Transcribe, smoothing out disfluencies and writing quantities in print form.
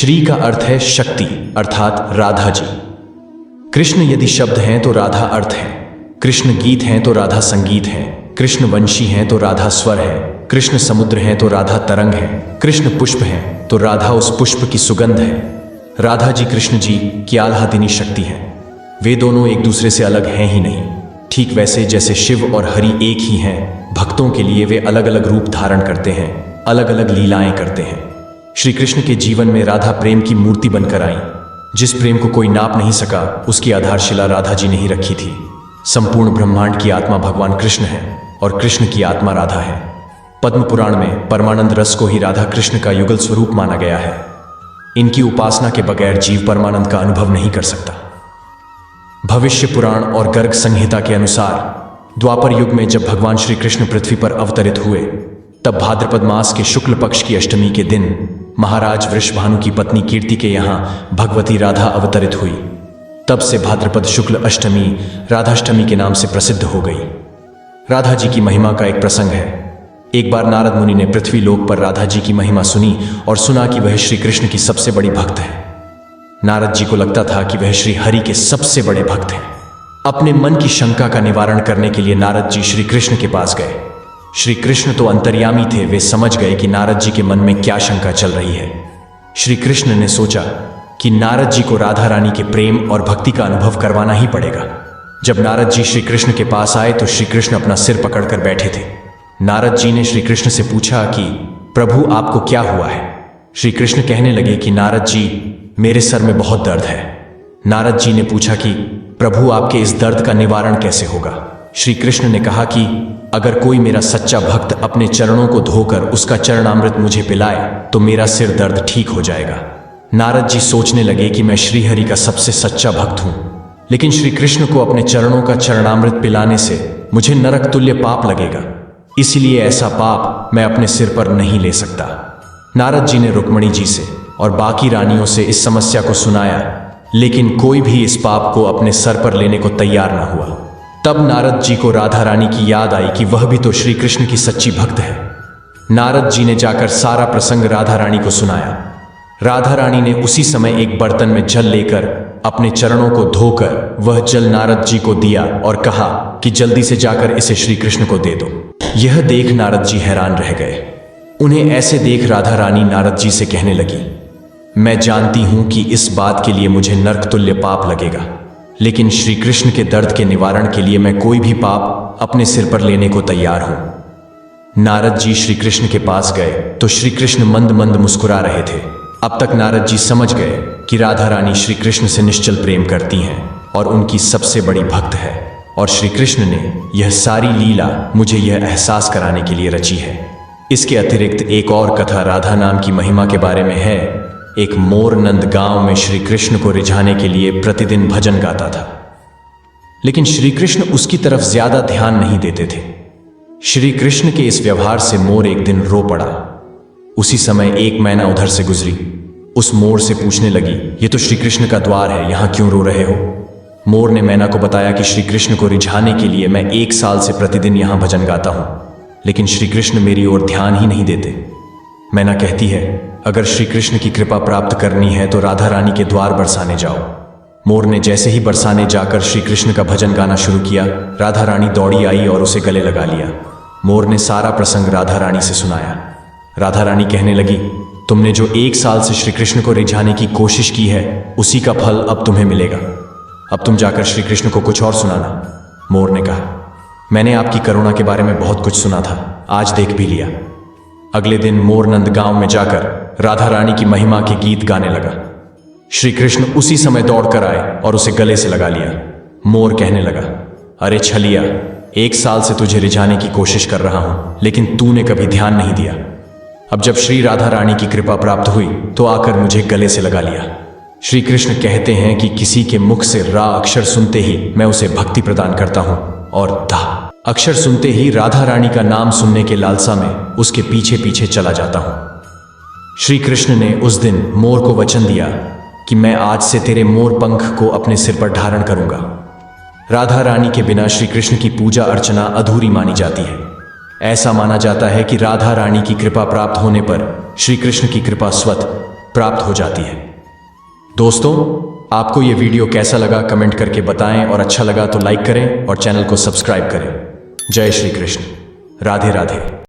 श्री का अर्थ है शक्ति, अर्थात राधा जी। कृष्ण यदि शब्द हैं तो राधा अर्थ है, कृष्ण गीत हैं तो राधा संगीत है, कृष्ण वंशी हैं तो राधा स्वर है, कृष्ण समुद्र हैं तो राधा तरंग है, कृष्ण पुष्प हैं तो राधा उस पुष्प की सुगंध है। राधा जी कृष्ण जी की आह्लादिनी शक्ति है। वे दोनों एक दूसरे से अलग हैं ही नहीं। ठीक वैसे जैसे शिव और हरि एक ही हैं, भक्तों के लिए वे अलग अलग रूप धारण करते हैं, अलग अलग लीलाएं करते हैं। श्री कृष्ण के जीवन में राधा प्रेम की मूर्ति बनकर आई। जिस प्रेम को कोई नाप नहीं सका, उसकी आधारशिला राधा जी ने ही रखी थी। संपूर्ण ब्रह्मांड की आत्मा भगवान कृष्ण है और कृष्ण की आत्मा राधा है। पद्म पुराण में परमानंद रस को ही राधा कृष्ण का युगल स्वरूप माना गया है। इनकी उपासना के बगैर जीव परमानंद का अनुभव नहीं कर सकता। भविष्य पुराण और गर्ग संहिता के अनुसार द्वापर युग में जब भगवान श्री कृष्ण पृथ्वी पर अवतरित हुए, तब भाद्रपद मास के शुक्ल पक्ष की अष्टमी के दिन महाराज वृषभानु की पत्नी कीर्ति के यहाँ भगवती राधा अवतरित हुई। तब से भाद्रपद शुक्ल अष्टमी राधाष्टमी के नाम से प्रसिद्ध हो गई। राधा जी की महिमा का एक प्रसंग है। एक बार नारद मुनि ने पृथ्वी लोक पर राधा जी की महिमा सुनी और सुना कि वह श्री कृष्ण की सबसे बड़ी भक्त है। नारद जी को लगता था कि वह श्री हरि के सबसे बड़े भक्त हैं। अपने मन की शंका का निवारण करने के लिए नारद जी श्री कृष्ण के पास गए। श्री कृष्ण तो अंतर्यामी थे, वे समझ गए कि नारद जी के मन में क्या शंका चल रही है। श्री कृष्ण ने सोचा कि नारद जी को राधा रानी के प्रेम और भक्ति का अनुभव करवाना ही पड़ेगा। जब नारद जी श्री कृष्ण के पास आए तो श्री कृष्ण अपना सिर पकड़कर बैठे थे। नारद जी ने श्री कृष्ण से पूछा कि प्रभु आपको क्या हुआ है। श्री कृष्ण कहने लगे कि नारद जी मेरे सर में बहुत दर्द है। नारद जी ने पूछा कि प्रभु आपके इस दर्द का निवारण कैसे होगा। श्री कृष्ण ने कहा कि अगर कोई मेरा सच्चा भक्त अपने चरणों को धोकर उसका चरणामृत मुझे पिलाए तो मेरा सिर दर्द ठीक हो जाएगा। नारद जी सोचने लगे कि मैं श्रीहरि का सबसे सच्चा भक्त हूं, लेकिन श्री कृष्ण को अपने चरणों का चरणामृत पिलाने से मुझे नरक तुल्य पाप लगेगा, इसलिए ऐसा पाप मैं अपने सिर पर नहीं ले सकता। नारद जी ने रुक्मणी जी से और बाकी रानियों से इस समस्या को सुनाया, लेकिन कोई भी इस पाप को अपने सर पर लेने को तैयार न हुआ। तब नारद जी को राधा रानी की याद आई कि वह भी तो श्री कृष्ण की सच्ची भक्त है। नारद जी ने जाकर सारा प्रसंग राधा रानी को सुनाया। राधा रानी ने उसी समय एक बर्तन में जल लेकर अपने चरणों को धोकर वह जल नारद जी को दिया और कहा कि जल्दी से जाकर इसे श्री कृष्ण को दे दो। यह देख नारद जी हैरान रह गए। उन्हें ऐसे देख राधा रानी नारद जी से कहने लगी, मैं जानती हूं कि इस बात के लिए मुझे नरक तुल्य पाप लगेगा, लेकिन श्री कृष्ण के दर्द के निवारण के लिए मैं कोई भी पाप अपने सिर पर लेने को तैयार हूं। नारद जी श्री कृष्ण के पास गए तो श्री कृष्ण मंद मंद मुस्कुरा रहे थे। अब तक नारद जी समझ गए कि राधा रानी श्री कृष्ण से निश्चल प्रेम करती हैं और उनकी सबसे बड़ी भक्त है, और श्री कृष्ण ने यह सारी लीला मुझे यह एहसास कराने के लिए रची है। इसके अतिरिक्त एक और कथा राधा नाम की महिमा के बारे में है। एक मोर नंद गांव में श्री कृष्ण को रिझाने के लिए प्रतिदिन भजन गाता था, लेकिन श्री कृष्ण उसकी तरफ ज्यादा ध्यान नहीं देते थे। श्री कृष्ण के इस व्यवहार से मोर एक दिन रो पड़ा। उसी समय एक मैना उधर से गुजरी। उस मोर से पूछने लगी, ये तो श्री कृष्ण का द्वार है, यहां क्यों रो रहे हो। मोर ने मैना को बताया कि श्री कृष्ण को रिझाने के लिए मैं 1 साल से प्रतिदिन यहां भजन गाता हूं, लेकिन श्री कृष्ण मेरी ओर ध्यान ही नहीं देते। मैना कहती है, अगर श्री कृष्ण की कृपा प्राप्त करनी है तो राधा रानी के द्वार बरसाने जाओ। मोर ने जैसे ही बरसाने जाकर श्री कृष्ण का भजन गाना शुरू किया, राधा रानी दौड़ी आई और उसे गले लगा लिया। मोर ने सारा प्रसंग राधा रानी से सुनाया। राधा रानी कहने लगी, तुमने जो 1 साल से श्री कृष्ण को रिझाने की कोशिश की है, उसी का फल अब तुम्हें मिलेगा। अब तुम जाकर श्री कृष्ण को कुछ और सुनाना। मोर ने कहा, मैंने आपकी करुणा के बारे में बहुत कुछ सुना था, आज देख भी लिया। अगले दिन मोर नंद गांव में जाकर राधा रानी की महिमा के गीत गाने लगा। श्री कृष्ण उसी समय दौड़कर आए और उसे गले से लगा लिया। मोर कहने लगा, अरे छलिया, 1 साल से तुझे रिझाने की कोशिश कर रहा हूं, लेकिन तूने कभी ध्यान नहीं दिया। अब जब श्री राधा रानी की कृपा प्राप्त हुई तो आकर मुझे गले से लगा लिया। श्री कृष्ण कहते हैं कि किसी के मुख से रा अक्षर सुनते ही मैं उसे भक्ति प्रदान करता हूं, और धा अक्षर सुनते ही राधा रानी का नाम सुनने के लालसा में उसके पीछे पीछे चला जाता हूं। श्री कृष्ण ने उस दिन मोर को वचन दिया कि मैं आज से तेरे मोर पंख को अपने सिर पर धारण करूंगा। राधा रानी के बिना श्री कृष्ण की पूजा अर्चना अधूरी मानी जाती है। ऐसा माना जाता है कि राधा रानी की कृपा प्राप्त होने पर श्री कृष्ण की कृपा स्वतः प्राप्त हो जाती है। दोस्तों, आपको ये वीडियो कैसा लगा कमेंट करके बताएं और अच्छा लगा तो लाइक करें और चैनल को सब्सक्राइब करें। जय श्री कृष्ण। राधे राधे।